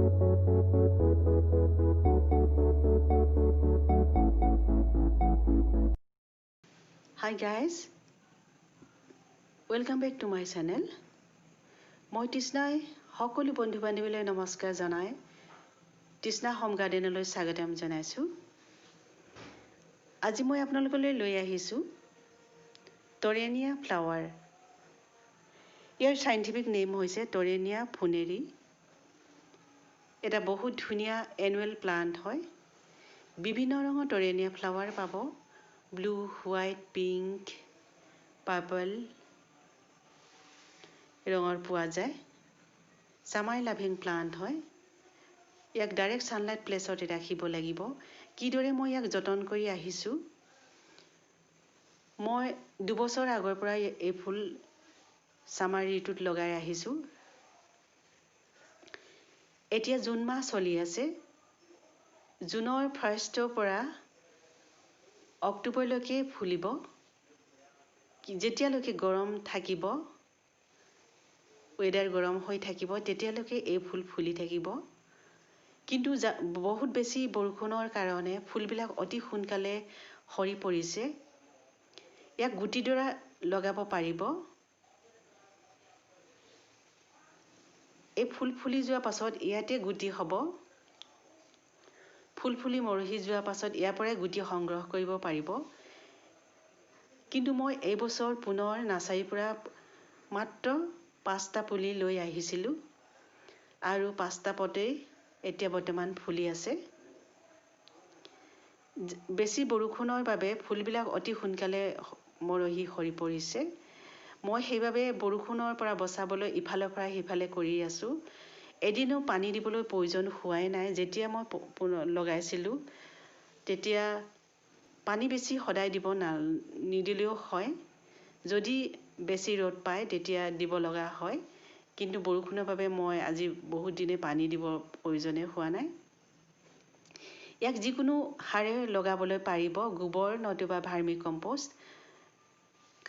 Hi guys, welcome back to my channel. মই তৃষ্ণাই সকলো বন্ধু বান্ধৱীলৈ নমস্কাৰ জনাই তৃষ্ণা হোম গাৰ্ডেনলৈ স্বাগতম জনাইছো। আজি মই আপোনালোকলৈ লৈ আহিছো টৰেনিয়া ফ্লাৱাৰ। ইয়াৰ সাইন্টিফিক নেম হৈছে টৰেনিয়া ফুনেৰি। এটা বহুত ধুনীয়া এনুৱেল প্লান্ট হয়। বিভিন্ন ৰঙৰ টৰেনিয়া ফ্লাৱাৰ পাব। ব্লু, হোৱাইট, পিংক, পাৰ্পল ৰঙৰ পোৱা যায়। সামাৰ লাভিং প্লান্ট হয়। ইয়াক ডাইৰেক্ট সানলাইট প্লেচতে ৰাখিব লাগিব। কিদৰে মই ইয়াক যতন কৰি আহিছো, মই 2 বছৰ আগৰ পৰা এই ফুল সামাৰ ঋতুত লগাই আহিছো। এতিয়া জুন মাহ চলি আছে। জুনৰ ফাৰ্ষ্টৰ পৰা অক্টোবৰলৈকে ফুলিব। যেতিয়ালৈকে গৰম থাকিব, ৱেডাৰ গৰম হৈ থাকিব, তেতিয়ালৈকে এই ফুল ফুলি থাকিব। কিন্তু বহুত বেছি বৰষুণৰ কাৰণে ফুলবিলাক অতি সোনকালে সৰি পৰিছে। ইয়াক গুটি দৰা লগাব পাৰিব। এই ফুল ফুলি যোৱা পাছত ইয়াতে গুটি হ'ব। ফুল ফুলি মৰহি যোৱা পাছত ইয়াৰ পৰাই গুটি সংগ্ৰহ কৰিব পাৰিব। কিন্তু মই এই বছৰ পুনৰ নাৰ্চাৰীৰ পৰা মাত্ৰ 5টা পুলি লৈ আহিছিলো আৰু 5টা পটেই এতিয়া বৰ্তমান ফুলি আছে। বেছি বৰষুণৰ বাবে ফুলবিলাক অতি সোনকালে মৰহি সৰি পৰিছে। মই সেইবাবে বৰষুণৰ পৰা বচাবলৈ ইফালৰ পৰা সিফালে কৰি আছো। এদিনো পানী দিবলৈ প্ৰয়োজন হোৱাই নাই। যেতিয়া মই লগাইছিলো তেতিয়া পানী বেছি সদায় দিব নিদিলেও হয়। যদি বেছি ৰ'দ পায় তেতিয়া দিব লগা হয়। কিন্তু বৰষুণৰ বাবে মই আজি বহুত দিনে পানী দিব প্ৰয়োজনে হোৱা নাই। ইয়াক যিকোনো সাৰে লগাবলৈ পাৰিব। গোবৰ নতুবা ভাৰ্মি কম্পোষ্ট,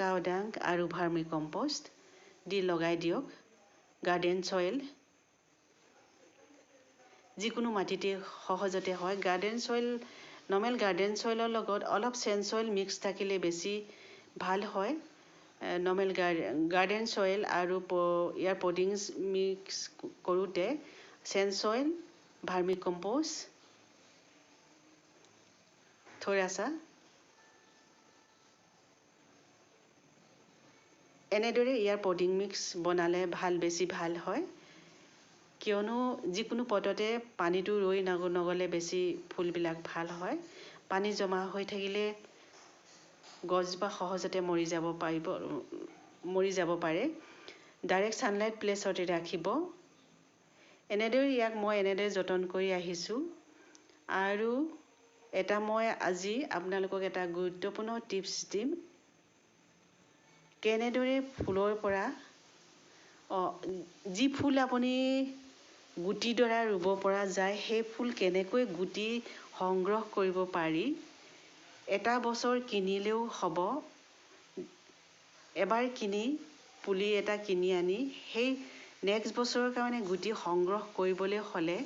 কাউ ডাং আৰু ভাৰ্মি কম্পোষ্ট দি লগাই দিয়ক। গাৰ্ডেন সয়েল যিকোনো মাটিতে সহজতে হয়। গাৰ্ডেন সয়েল, নৰ্মেল গাৰ্ডেন সয়েলৰ লগত অলপ চেন সয়েল মিক্স থাকিলে বেছি ভাল হয়। নৰ্মেল গাৰ্ডেন সয়েল আৰু ইয়াৰ পটিংছ মিক্স কৰোঁতে চেন সয়েল, ভাৰ্মি কম্পোষ্ট থোৰাছা এনেদৰে ইয়াৰ পটিং মিক্স বনালে বেছি ভাল হয়। কিয়নো যিকোনো পটতে পানীটো ৰৈ নগলে বেছি ফুলবিলাক ভাল হয়। পানী জমা হৈ থাকিলে গছজোপা সহজতে মৰি যাব পাৰে। ডাইৰেক্ট সানলাইট প্লেচতে ৰাখিব। এনেদৰে ইয়াক মই এনেদৰে যতন কৰি আহিছো। আৰু এটা মই আজি আপোনালোকক এটা গুৰুত্বপূৰ্ণ টিপছ দিম। কেনেদৰে ফুলৰ পৰা যি ফুল আপুনি গুটি দৰা ৰুব পৰা যায়, সেই ফুল কেনেকৈ গুটি সংগ্ৰহ কৰিব পাৰি। এটা বছৰ কিনিলেও হ'ব। এবাৰ পুলি এটা কিনি আনি সেই নেক্সট বছৰৰ কাৰণে গুটি সংগ্ৰহ কৰিবলৈ হ'লে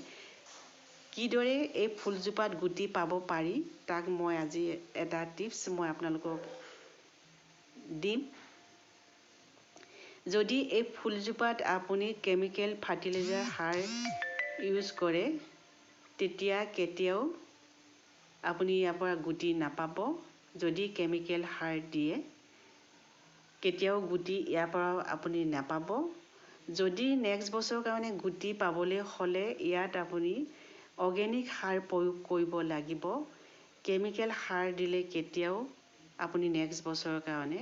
কিদৰে এই ফুলজোপাত গুটি পাব পাৰি, তাক মই আজি এটা টিপছ মই আপোনালোকক দিম। যদি এই ফুলজোপাত আপুনি কেমিকেল ফাৰ্টিলাইজাৰ সাৰ ইউজ কৰে, তেতিয়া কেতিয়াও আপুনি ইয়াৰ পৰা গুটি নাপাব। যদি কেমিকেল সাৰ দিয়ে, কেতিয়াও গুটি ইয়াৰ পৰা আপুনি নাপাব। যদি নেক্সট বছৰৰ কাৰণে গুটি পাবলৈ হ'লে ইয়াত আপুনি অৰ্গেনিক সাৰ প্ৰয়োগ কৰিব লাগিব। কেমিকেল সাৰ দিলে কেতিয়াও আপুনি নেক্সট বছৰৰ কাৰণে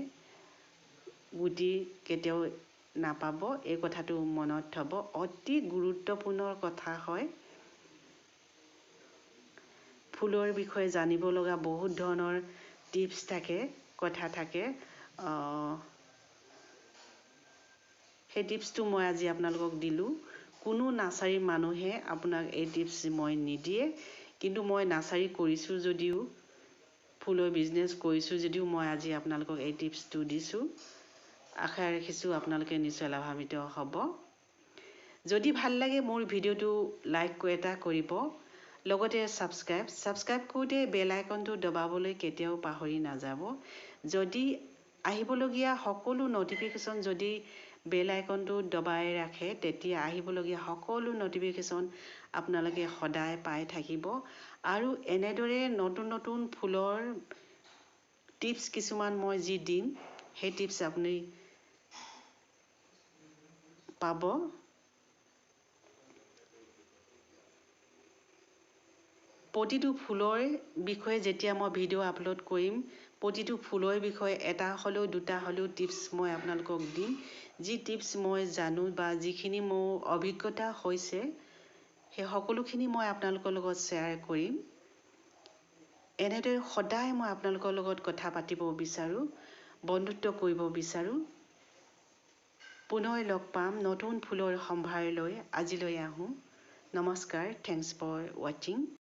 গুটি কেতিয়াও নাপাব। এই কথাটো মনত থ'ব। অতি গুৰুত্বপূৰ্ণ কথা হয়। ফুলৰ বিষয়ে জানিব লগা বহুত ধৰণৰ টিপছ থাকে, কথা থাকে। সেই টিপছটো মই আজি আপোনালোকক দিলোঁ। কোনো নাৰ্চাৰী মানুহে আপোনাক এই টিপছ মই নিদিয়ে। কিন্তু মই নাৰ্চাৰী কৰিছোঁ যদিও, ফুলৰ বিজনেছ কৰিছোঁ যদিও মই আজি আপোনালোকক এই টিপছটো দিছোঁ। আশা ৰাখিছোঁ আপোনালোকে নিশ্চয় লাভান্বিত হ'ব। যদি ভাল লাগে মোৰ ভিডিঅ'টো লাইক এটা কৰিব, লগতে ছাবস্ক্ৰাইব কৰোঁতে বেল আইকনটো দবাবলৈ কেতিয়াও পাহৰি নাযাব। যদি আহিবলগীয়া সকলো নটিফিকেশ্যন যদি বেল আইকনটো দবাই ৰাখে, তেতিয়া আহিবলগীয়া সকলো নটিফিকেশ্যন আপোনালোকে সদায় পাই থাকিব। আৰু এনেদৰে নতুন নতুন ফুলৰ টিপছ কিছুমান মই যি দিম, সেই টিপছ আপুনি পাব। প্ৰতিটো ফুলৰ বিষয়ে যেতিয়া মই ভিডিঅ' আপলোড কৰিম, প্ৰতিটো ফুলৰ বিষয়ে এটা হ'লেও দুটা হ'লেও টিপছ মই আপোনালোকক দিম। যি টিপছ মই জানো বা যিখিনি মোৰ অভিজ্ঞতা হৈছে, সেই সকলোখিনি মই আপোনালোকৰ লগত শ্বেয়াৰ কৰিম। এনেদৰে সদায় মই আপোনালোকৰ লগত কথা পাতিব বিচাৰোঁ, বন্ধুত্ব কৰিব বিচাৰোঁ। পুনৰ লগ পাম নতুন ফুলৰ সম্ভাৰ লৈ। আজিলৈ আহোঁ। নমস্কাৰ। থেংকছ ফৰ ৱাচিং।